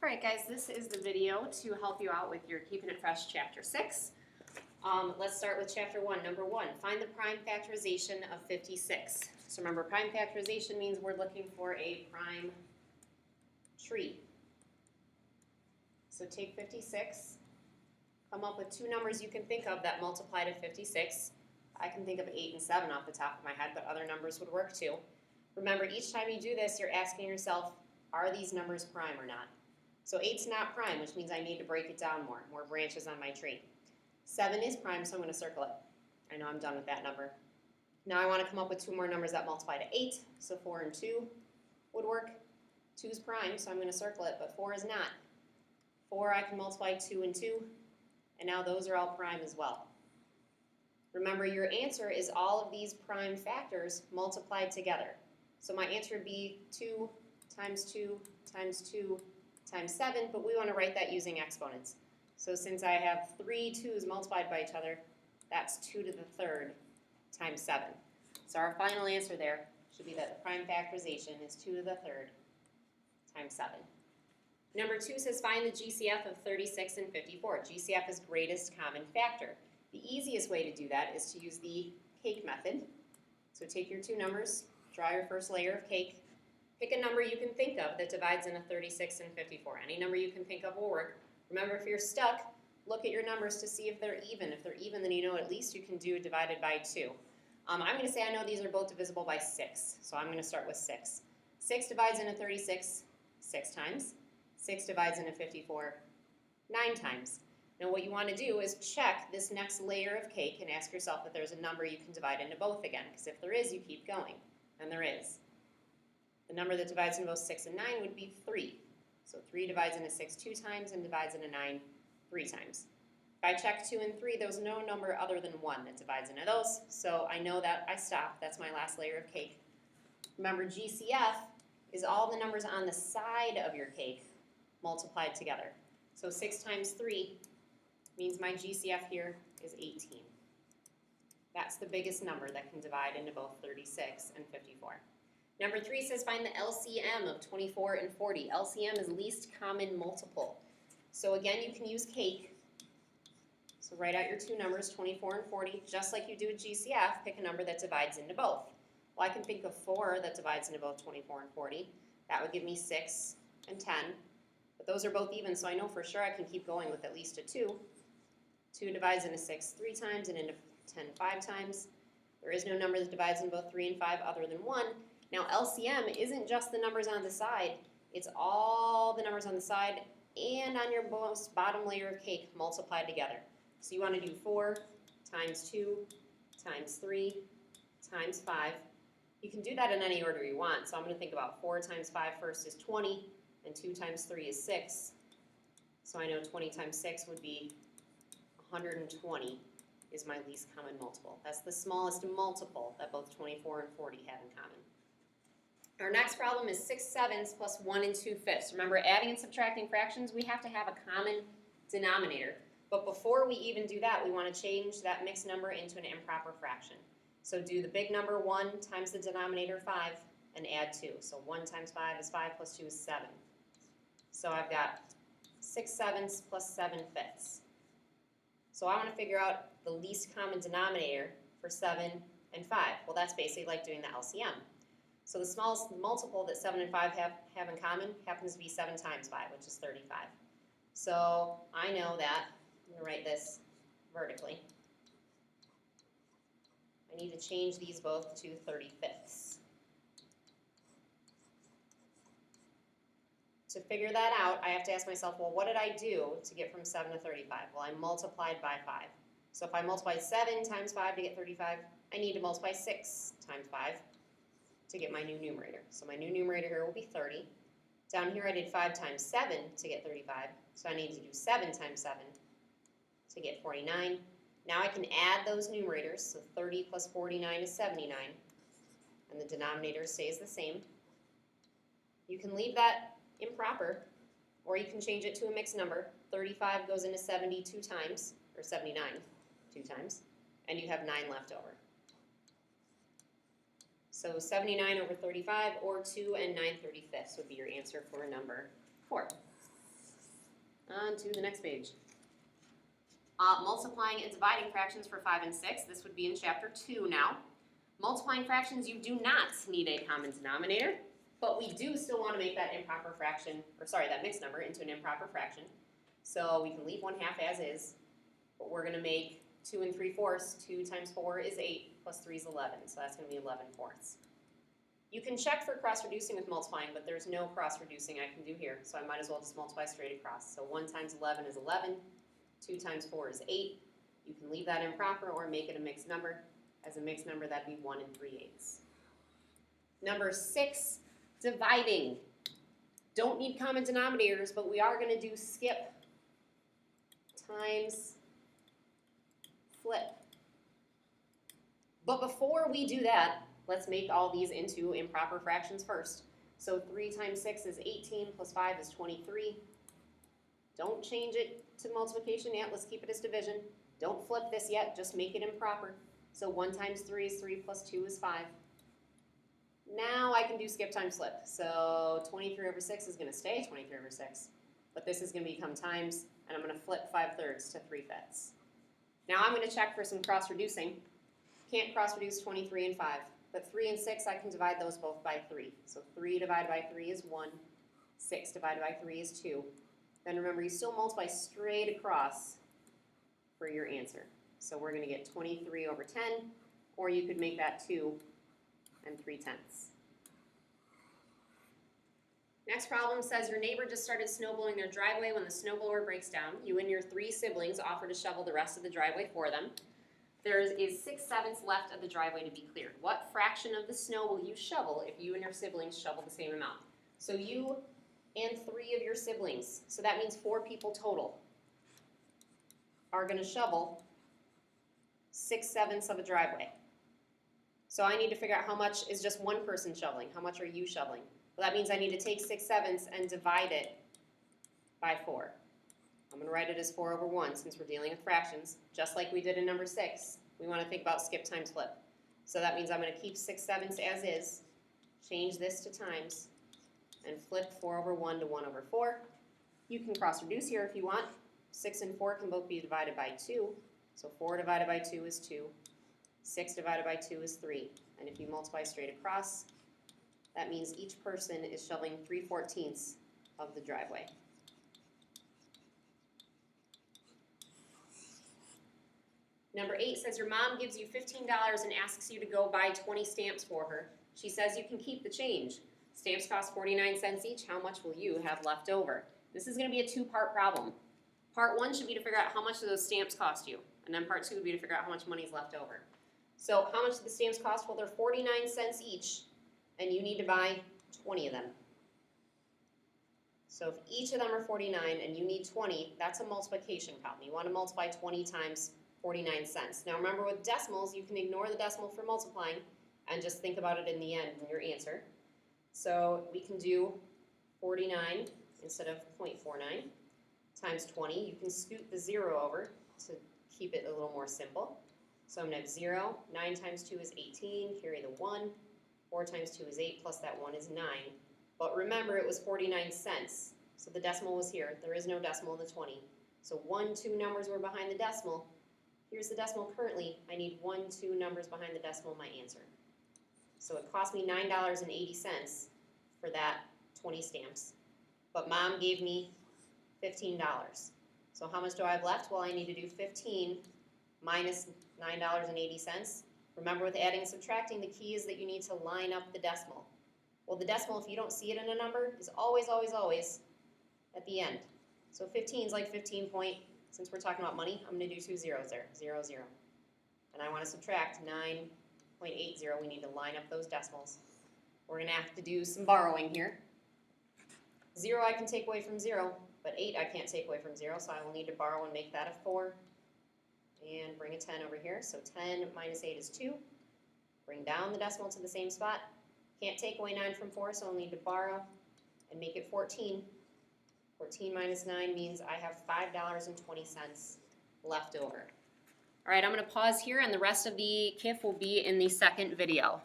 Alright guys, this is the video to help you out with your Keeping It Fresh Chapter 6. Let's start with Chapter 1, Number 1. Find the prime factorization of 56. So remember, prime factorization means we're looking for a prime tree. So take 56, come up with two numbers you can think of that multiply to 56. I can think of 8 and 7 off the top of my head, but other numbers would work too. Remember, each time you do this, you're asking yourself, are these numbers prime or not? So 8's not prime, which means I need to break it down more branches on my tree. 7 is prime, so I'm going to circle it. I know I'm done with that number. Now I want to come up with two more numbers that multiply to 8, so 4 and 2 would work. 2 is prime, so I'm going to circle it, but 4 is not. 4 I can multiply 2 and 2, and now those are all prime as well. Remember, your answer is all of these prime factors multiplied together. So my answer would be 2 times 2 times 2 times 7, but we want to write that using exponents. So since I have 3 2's multiplied by each other, that's 2 to the third times 7. So our final answer there should be that the prime factorization is 2 to the third times 7. Number 2 says find the GCF of 36 and 54. GCF is greatest common factor. The easiest way to do that is to use the cake method. So take your two numbers, draw your first layer of cake. Pick a number you can think of that divides into 36 and 54. Any number you can think of will work. Remember, if you're stuck, look at your numbers to see if they're even. If they're even, then you know at least you can do divided by 2. I'm going to say I know these are both divisible by 6, so I'm going to start with 6. 6 divides into 36 6 times. 6 divides into 54 9 times. Now what you want to do is check this next layer of cake and ask yourself if there's a number you can divide into both again, because if there is, you keep going, and there is. The number that divides into both 6 and 9 would be 3. So 3 divides into 6 2 times and divides into 9 3 times. If I check 2 and 3, there's no number other than 1 that divides into those, so I know that I stop. That's my last layer of cake. Remember, GCF is all the numbers on the side of your cake multiplied together. So 6 times 3 means my GCF here is 18. That's the biggest number that can divide into both 36 and 54. Number 3 says find the LCM of 24 and 40. LCM is least common multiple. So again, you can use cake. So write out your two numbers, 24 and 40, just like you do with GCF. Pick a number that divides into both. Well, I can think of 4 that divides into both 24 and 40. That would give me 6 and 10. But those are both even, so I know for sure I can keep going with at least a 2. 2 divides into 6 3 times and into 10 5 times. There is no number that divides into both 3 and 5 other than 1. Now LCM isn't just the numbers on the side, it's all the numbers on the side and on your most bottom layer of cake multiplied together. So you want to do 4 times 2 times 3 times 5. You can do that in any order you want, so I'm going to think about 4 times 5 first is 20, and 2 times 3 is 6. So I know 20 times 6 would be 120 is my least common multiple. That's the smallest multiple that both 24 and 40 have in common. Our next problem is 6 sevenths plus 1 and 2 fifths. Remember, adding and subtracting fractions, we have to have a common denominator. But before we even do that, we want to change that mixed number into an improper fraction. So do the big number 1 times the denominator 5 and add 2. So 1 times 5 is 5 plus 2 is 7. So I've got 6 sevenths plus 7 fifths. So I want to figure out the least common denominator for 7 and 5. Well, that's basically like doing the LCM. So the smallest multiple that 7 and 5 have in common happens to be 7 times 5, which is 35. So I know that, I'm going to write this vertically, I need to change these both to 35ths. To figure that out, I have to ask myself, well, what did I do to get from 7 to 35? Well, I multiplied by 5. So if I multiply 7 times 5 to get 35, I need to multiply 6 times 5 to get my new numerator. So my new numerator here will be 30. Down here I did 5 times 7 to get 35, so I need to do 7 times 7 to get 49. Now I can add those numerators, so 30 plus 49 is 79, and the denominator stays the same. You can leave that improper, or you can change it to a mixed number. 35 goes into 70 2 times, or 79 2 times, and you have 9 left over. So 79 over 35, or 2 and 9/35 would be your answer for number 4. On to the next page. Multiplying and dividing fractions for 5 and 6. This would be in chapter 2 now. Multiplying fractions, you do not need a common denominator, but we do still want to make that improper fraction, or sorry, that mixed number into an improper fraction. So we can leave 1/2 as is, but we're going to make 2 3/4. 2 times 4 is 8, plus 3 is 11, so that's going to be 11/4. You can check for cross-reducing with multiplying, but there's no cross-reducing I can do here, so I might as well just multiply straight across. So 1 times 11 is 11, 2 times 4 is 8. You can leave that improper or make it a mixed number. As a mixed number, that'd be 1 3/8. Number 6, dividing. Don't need common denominators, but we are going to do skip times flip. But before we do that, let's make all these into improper fractions first. So 3 times 6 is 18, plus 5 is 23. Don't change it to multiplication yet, let's keep it as division. Don't flip this yet, just make it improper. So 1 times 3 is 3, plus 2 is 5. Now I can do skip times flip. So 23/6 is going to stay 23/6, but this is going to become times, and I'm going to flip 5/3 to 3/5. Now I'm going to check for some cross-reducing. Can't cross-reduce 23 and 5, but 3 and 6 I can divide those both by 3. So 3 divided by 3 is 1, 6 divided by 3 is 2. Then remember, you still multiply straight across for your answer. So we're going to get 23/10, or you could make that 2 3/10. Next problem says your neighbor just started snow blowing their driveway. When the snow blower breaks down, you and your 3 siblings offer to shovel the rest of the driveway for them. There is 6/7 left of the driveway to be cleared. What fraction of the snow will you shovel if you and your siblings shovel the same amount? So you and 3 of your siblings, so that means 4 people total, are going to shovel 6/7 of a driveway. So I need to figure out how much is just one person shoveling. How much are you shoveling? Well, that means I need to take 6/7 and divide it by 4. I'm going to write it as 4/1 since we're dealing with fractions, just like we did in number 6. We want to think about skip times flip. So that means I'm going to keep 6/7 as is, change this to times, and flip 4/1 to 1/4. You can cross-reduce here if you want. 6 and 4 can both be divided by 2. So 4 divided by 2 is 2. 6 divided by 2 is 3. And if you multiply straight across, that means each person is shoveling 3/14 of the driveway. Number 8 says your mom gives you $15 and asks you to go buy 20 stamps for her. She says you can keep the change. Stamps cost 49 cents each. How much will you have left over? This is going to be a 2-part problem. Part 1 should be to figure out how much do those stamps cost you. And then part 2 would be to figure out how much money is left over. So how much do the stamps cost? Well, they're 49 cents each, and you need to buy 20 of them. So if each of them are 49 and you need 20, that's a multiplication problem. You want to multiply 20 times 49 cents. Now remember, with decimals, you can ignore the decimal for multiplying and just think about it in the end in your answer. So we can do 49 instead of 0.49 times 20. You can scoot the 0 over to keep it a little more simple. So I'm going to have 0. 9 times 2 is 18. Carry the 1. 4 times 2 is 8, plus that 1 is 9. But remember, it was 49 cents. So the decimal was here. There is no decimal in the 20. So 1, 2 numbers were behind the decimal. Here's the decimal currently. I need 1, 2 numbers behind the decimal in my answer. So it cost me $9.80 for that 20 stamps. But Mom gave me $15. So how much do I have left? Well, I need to do 15 minus $9.80. Remember, with adding and subtracting, the key is that you need to line up the decimal. Well, the decimal, if you don't see it in a number, is always, always, always at the end. So 15 is like 15 point, since we're talking about money, I'm going to do 2 zeros there, 0, 0. And I want to subtract 9.80. We need to line up those decimals. We're going to have to do some borrowing here. 0 I can take away from 0, but 8 I can't take away from 0, so I will need to borrow and make that a 4. And bring a 10 over here. So 10 minus 8 is 2. Bring down the decimal to the same spot. Can't take away 9 from 4, so I'll need to borrow and make it 14. 14 minus 9 means I have $5.20 left over. All right, I'm going to pause here, and the rest of the KIF will be in the second video.